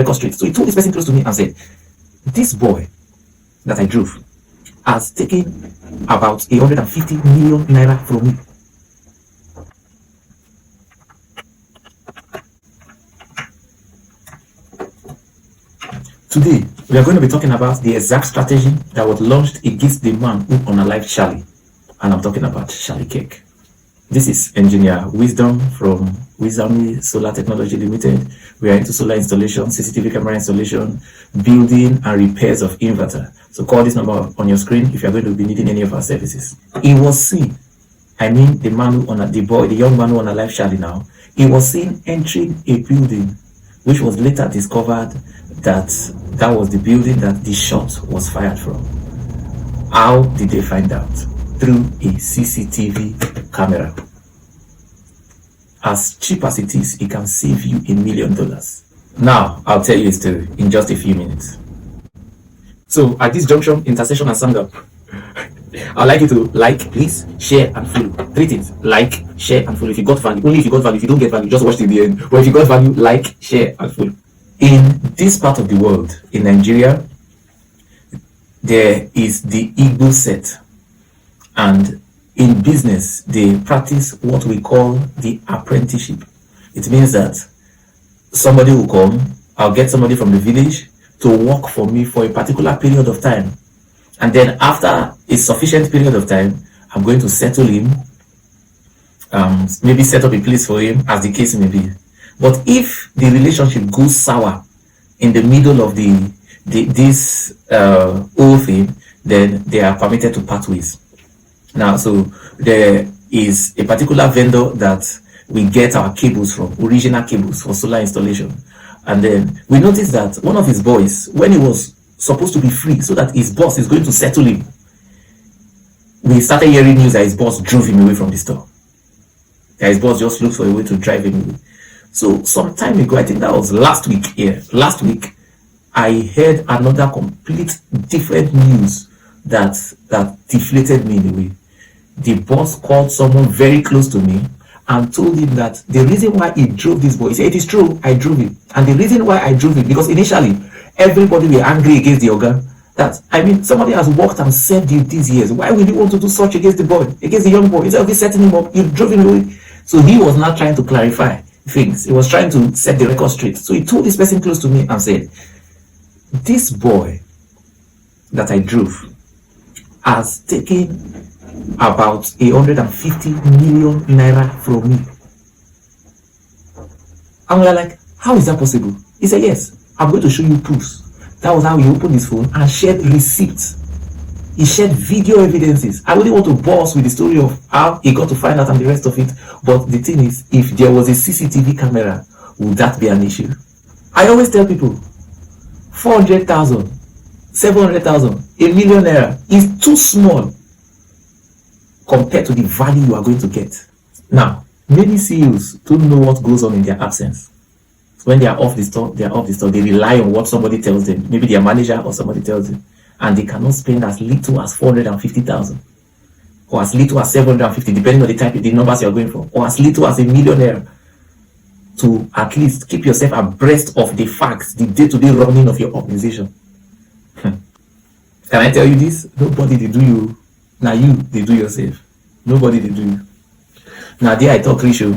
record straight. So he told this person close to me and said, this boy that I drove has taken about 150 million naira from me. Today, we are going to be talking about the exact strategy that was launched against the man who unalived Charlie. And I'm talking about Charlie Kirk. This is Engineer Wisdom from Wisdom Solar Technology Limited. We are into solar installation, CCTV camera installation, building and repairs of inverter. So call this number on your screen if you're going to be needing any of our services. He was seen, I mean the man who the young man who unalived Charlie now, he was seen entering a building which was later discovered that was the building that the shot was fired from. How did they find out? Through a CCTV camera. As cheap as it is, it can save you $1 million. Now, I'll tell you a story in just a few minutes. So, at this junction, intersection and Sangam, I'd like you to like, please, share, and follow. 3 things. Like, share, and follow. If you got value, only if you got value. If you don't get value, just watch till the end. But if you got value, like, share, and follow. In this part of the world, in Nigeria, there is the Igbo set. And in business, they practice what we call the apprenticeship. It means that somebody will come, I'll get somebody from the village to work for me for a particular period of time. And then after a sufficient period of time, I'm going to settle him, maybe set up a place for him, as the case may be. But if the relationship goes sour in the middle of this whole thing, then they are permitted to part ways. Now, so there is a particular vendor that we get our cables from, original cables for solar installation. And then we noticed that one of his boys, when he was supposed to be free so that his boss is going to settle him, we started hearing news that his boss drove him away from the store. That his boss just looked for a way to drive him away. So some time ago, I think that was last week here. Last week, I heard another complete different news that deflated me in a way. The boss called someone very close to me and told him that the reason why he drove this boy, he said, it is true, I drove him. And the reason why I drove him, because initially, everybody were angry against the Oga. That, I mean, somebody has worked and served you these years. Why would you want to do such against the boy, against the young boy? Instead of setting him up, you drove him away. So he was not trying to clarify things. He was trying to set the record straight. So he told this person close to me and said, this boy that I drove has taken about 150 million naira from me. And we are like, how is that possible? He said, yes, I'm going to show you proofs. That was how he opened his phone and shared receipts. He shared video evidences. I really want to bore us with the story of how he got to find out and the rest of it. But the thing is, if there was a CCTV camera, would that be an issue? I always tell people, 400,000, 700,000, $1 million naira is too small compared to the value you are going to get. Now, many CEOs don't know what goes on in their absence. When they are off the store, they are off the store. They rely on what somebody tells them. Maybe their manager or somebody tells them. And they cannot spend as little as 450,000 or as little as 750, depending on the numbers you are going for, or as little as $1 million naira to at least keep yourself abreast of the facts, the day-to-day running of your organization. Can I tell you this? Nobody they do you. Now you, they do yourself. Nobody they do you. Now there I talk ratio.